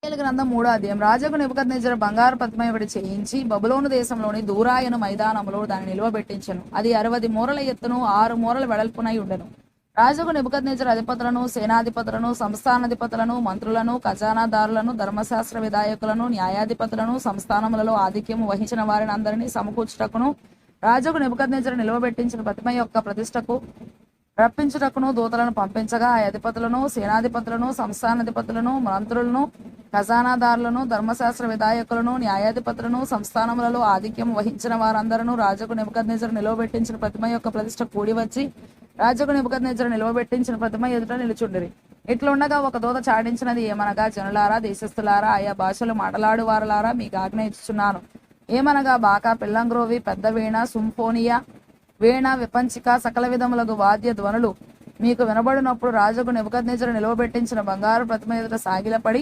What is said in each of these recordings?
గ్రంథం 3వ అధ్యాయం. రాజుకు నెబుకద్నెజరు బంగారు ప్రతిమ ఒకటి చేయించి బబులోను దేశంలోని దూరాయను మైదానములో దాన్ని నిలువబెట్టించెను. అది 60 మూరల ఎత్తును 6 మూరల వెడల్పునై ఉండెను. రాజుకు నెబుకద్నెజరు అధిపతులను, సేనాధిపతులను, సంస్థానాధిపతులను, మంత్రులను, ఖజానాదారులను, ధర్మశాస్త్ర విధాయకులను, న్యాయాధిపతులను, సంస్థానములలో ఆధిక్యము వహించిన వారిని అందరినీ సమకూర్చుటకును, రాజుకు నెబుకద్నెజరు నిలువబెట్టించిన ప్రతిమ యొక్క ప్రతిష్టకు రప్పించుటకును దూతలను పంపించగా ఆ అధిపతులను, సేనాధిపతులను, సంస్థానాధిపతులను, మంత్రులను, ఖజానాదారులను, ధర్మశాస్త్ర విధాయకులను, న్యాయాధిపతులను, సంస్థానములలో ఆధిక్యం వహించిన వారందరూ రాజుకు నెబుకద్నెజరు నిలువబెట్టించిన ప్రతిమ యొక్క ప్రతిష్ట కూడి వచ్చి రాజుకు నెబుకద్నెజరు నిలువబెట్టించిన ప్రతిమ ఎదుట నిలుచుండిరి. ఇట్లుండగా ఒక దూత చాటించినది ఏమనగా, జనులారా, దేశస్థులారా, ఆయా భాషలు మాట్లాడు వారలారా, మీకు ఆజ్ఞ ఇచ్చుచున్నాను. ఏమనగా, బాకా, పిల్లంగ్రోవి, పెద్ద వీణ, సింఫోనియా, వీణ, విపంచిక, సకల విధములకు వాద్య ధ్వనులు మీకు వినబడినప్పుడు రాజుకు నెబుకద్నెజరు నిలువబెట్టించిన బంగారు ప్రతిమ ఎదుట సాగిలపడి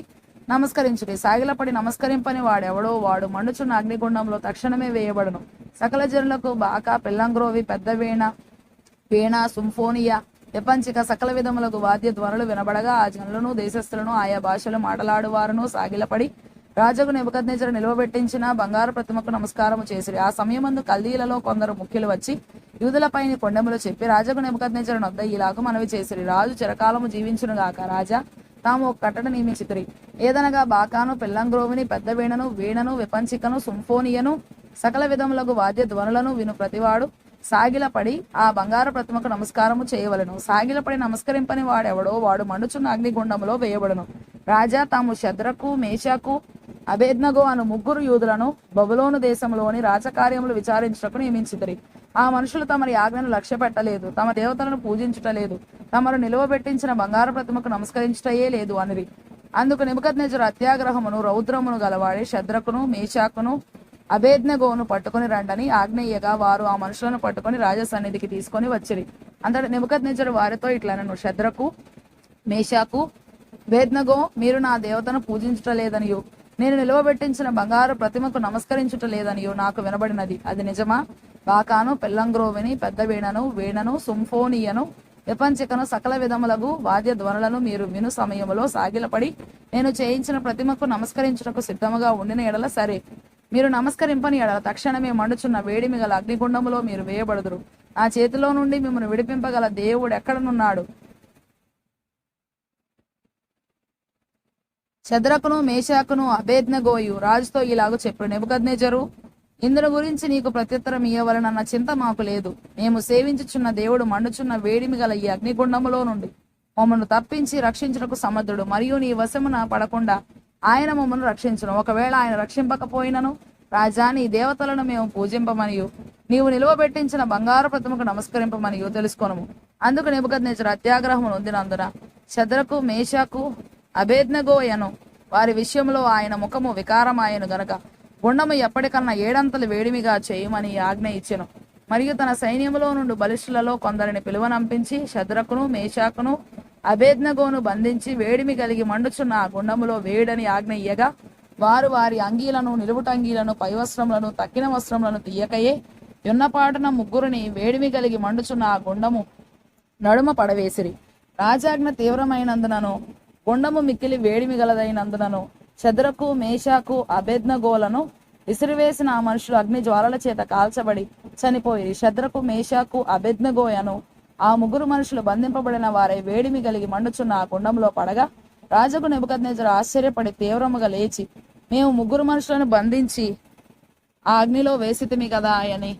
నమస్కరించుడి. సాగిలపడి నమస్కరింపని వాడెవడో వాడు మండుచున్న అగ్నిగుండంలో తక్షణమే వేయబడును. సకల జనులకు బాకా, పిల్లంగ్రోవి, పెద్ద వీణ, సింఫోనియా, విపంచిక, సకల విధములకు వాద్య ధ్వనులు వినబడగా ఆ జనులను, దేశస్థులను, ఆయా భాషలు మాట్లాడువారును సాగిలపడి రాజుకు నెబుకద్నెజరు నిలువబెట్టించిన బంగారు ప్రతిమకు నమస్కారము చేసిరి. ఆ సమయమందు కల్దీలలో కొందరు ముఖ్యులు వచ్చి యూదులపైని కొండెములు చెప్పి రాజుకు నెబుకద్నెజరు నొద్ద ఇలాగు మనవి చేసిరి. రాజు చిరకాలము జీవించునుగాక. రాజా తాము ఒక కట్టడ నియమించితిరి. ఏదనగా బాకాను, పిల్లంగ్రోవిని, పెద్ద వీణను, విపంచికను, సింఫోనియను, సకల విధములకు వాద్య ధ్వనులను విను ప్రతివాడు సాగిలపడి ఆ బంగారు ప్రతిమకు నమస్కారము చేయవలను. సాగిలపడి నమస్కరింపని వాడెవడో వాడు మండుచున్న అగ్నిగుండములో వేయబడును. రాజా తాము శద్రకు, మేషాకు, అబేద్నగో అను 3 యూదులను బబులోను దేశంలోని రాజకార్యములు విచారించుటకు నియమించితిరి. ఆ మనుషులు తమరి ఆజ్ఞను లక్ష్య పెట్టలేదు, తమ దేవతలను పూజించుటలేదు, తమరు నిలువబెట్టించిన బంగారు ప్రతిమకు నమస్కరించుటయే లేదు అనిరి. అందుకు నెబుకద్నెజరు అత్యాగ్రహమును రౌద్రమును గలవాడే శద్రకును, మేషాకును, అబేద్నగోను పట్టుకుని రండని ఆజ్ఞయ్యగా వారు ఆ మనుషులను పట్టుకుని రాజసన్నిధికి తీసుకొని వచ్చిరి. అంతటి నెబుకద్నెజరు వారితో ఇట్లనెను, శద్రకు, మేషాకు, అబేద్నగో, మీరు నా దేవతను పూజించుటలేదనియు నేను నిలువబెట్టించిన బంగారు ప్రతిమకు నమస్కరించుటలేదనియు నాకు వినబడినది. అది నిజమా? బాకాను, పిల్లంగ్రోవిని, పెద్ద వీణను, సింఫోనియను, విపంచికను, సకల విధములకు వాద్య ధ్వనులను మీరు విను సమయములో సాగిలపడి నేను చేయించిన ప్రతిమకు నమస్కరించుటకు సిద్ధముగా ఉండిన ఎడల సరే. మీరు నమస్కరింపని ఎడల తక్షణమే మండుచున్న వేడిమి గల అగ్నిగుండములో మీరు వేయబడుదురు. నా చేతిలో నుండి మిమ్మల్ని విడిపింపగల దేవుడు ఎక్కడనున్నాడు? శద్రకును, మేషాకును, అబేద్నగోయు రాజుతో ఇలాగూ చెప్పు, నెబుకద్నెజరు, ఇందును గురించి నీకు ప్రత్యుత్తరం ఇయ్యవలనన్న చింత మాకు లేదు. మేము సేవించుచున్న దేవుడు మండుచున్న వేడిమి గల ఈ అగ్నిగుండములో నుండి మమ్మను తప్పించి రక్షించుటకు సమర్థుడు. మరియు నీ వశమున పడకుండా ఆయన మమ్మను రక్షించును. ఒకవేళ ఆయన రక్షింపకపోయినను రాజా, నీ దేవతలను మేము పూజింపమనియు నీవు నిలువబెట్టించిన బంగారు ప్రతిమకు నమస్కరింపమనియు తెలుసుకొనుము. అందుకు నెబుకద్నెజరు అత్యాగ్రహము నొందినందున శద్రకు, మేషాకు, అబేద్నగోయను వారి విషయంలో ఆయన ముఖము వికారమాయను గనక గుండము ఎప్పటికన్నా 7 అంతలు వేడిమిగా చేయమని ఆజ్ఞ ఇచ్చెను. మరియు తన సైన్యములో నుండి బలిష్ఠులలో కొందరిని పిలువనంపించి శద్రకును, మేషాకును, అబేద్నగోను బంధించి వేడిమి కలిగి మండుచున్న ఆ గుండములో వేడని ఆజ్ఞ ఇయ్యగా వారు వారి అంగీలను, నిలువుటంగీలను, పైవస్త్రములను, తక్కిన వస్త్రములను తీయకయే యున్నపాటున 3 వేడిమి కలిగి మండుచున్న ఆ గుండము నడుమ పడవేసిరి. రాజాజ్ఞ తీవ్రమైనందునను గుండము మిక్కిలి వేడిమి గలదైనందునను శద్రకు, మేషాకు, అబేద్నగోలను విసిరివేసిన ఆ మనుషులు అగ్ని జ్వాలల చేత కాల్చబడి చనిపోయి శద్రకు, మేషాకు, అబేద్నగోయను ఆ 3 మనుషులు బంధింపబడిన వారై వేడిమి కలిగి మండుచున్న ఆ గుండంలో పడగా రాజుకు నెబుకద్నెజరు ఆశ్చర్యపడి తీవ్రముగా లేచి, మేము 3 మనుషులను బంధించి ఆ అగ్నిలో వేసితిమి కదా అని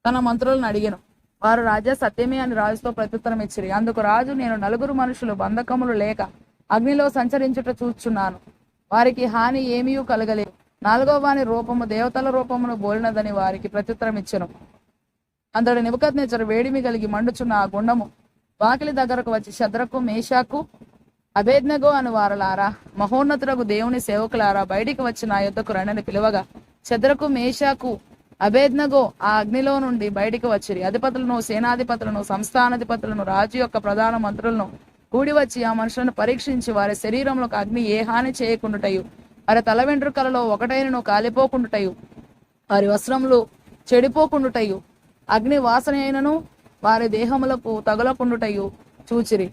తన మంత్రులను అడిగాను. వారు రాజా సత్యమే అని రాజుతో ప్రత్యుత్తరం ఇచ్చిరి. అందుకు రాజు, నేను 4 మనుషులు బంధకములు లేక అగ్నిలో సంచరించుట చూచున్నాను, వారికి హాని ఏమీ కలగలేదు. 4వ వాని రూపము దేవతల రూపమును బోలినదని వారికి ప్రత్యుత్తరం ఇచ్చెను. అంతటి నెబుకద్నెజరు వేడిమి కలిగి మండుచున్న ఆ గుండము వాకిలి దగ్గరకు వచ్చి శద్రకు, మేషాకు, అబేద్నగో అను వారలారా, మహోన్నతులకు దేవుని సేవకులారా, బయటికి వచ్చి నా యొద్దకు రండని పిలువగా శద్రకు, మేషాకు, అబేద్నగో ఆ అగ్నిలో నుండి బయటికి వచ్చిరి. అధిపతులను, సేనాధిపతులను, సంస్థానాధిపతులను, రాజు యొక్క ప్రధాన మంత్రులను కూడి వచ్చి ఆ మనుషులను పరీక్షించి వారి శరీరములకు అగ్ని ఏ హాని చేయకుండుటయు, వారి తల వెంట్రుకలలో ఒకటైనను కాలిపోకుండుటయు, వారి వస్త్రములు చెడిపోకుండుటయు, అగ్ని వాసన అయినను వారి దేహములకు తగులకుండుటయు చూచిరి.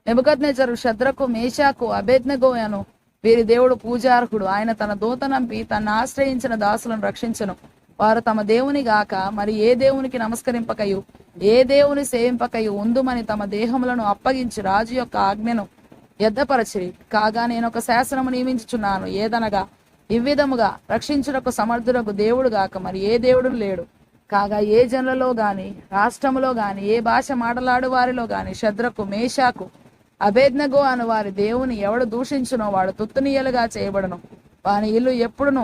నెబుకద్నెజరు శద్రకు, మేషాకు, అబేద్నెగోను వీరి దేవుడు పూజార్హుడు. ఆయన తన దూతనంపి తను ఆశ్రయించిన దాసులను రక్షించను. వారు తమ దేవుని గాక మరి ఏ దేవునికి నమస్కరింపకయు ఏ దేవుని సేవింపకయు ఉందుమని తమ దేహములను అప్పగించి రాజు యొక్క ఆజ్ఞను ఎద్దపరచిరి. కాగా నేను ఒక శాసనము నియమించుచున్నాను, ఏదనగా ఇవ్విధముగా రక్షించుటకు సమర్థులకు దేవుడు గాక మరి ఏ దేవుడు లేడు. కాగా ఏ జనులలో గాని రాష్ట్రములో గాని ఏ భాష మాటలాడు వారిలో గాని శద్రకు మేషాకు అబేద్నగో అను వారి దేవుని ఎవడు దూషించునో వాడు తుత్తునీయలుగా చేయబడను. వాని ఇల్లు ఎప్పుడును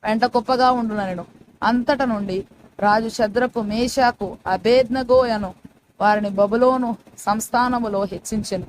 వెంట కుప్పగా ఉండునను. అంతట నుండి రాజు శద్రకు మేషాకు అబేద్నగో అను వారిని బబులోను సంస్థానములో హెచ్చించెను.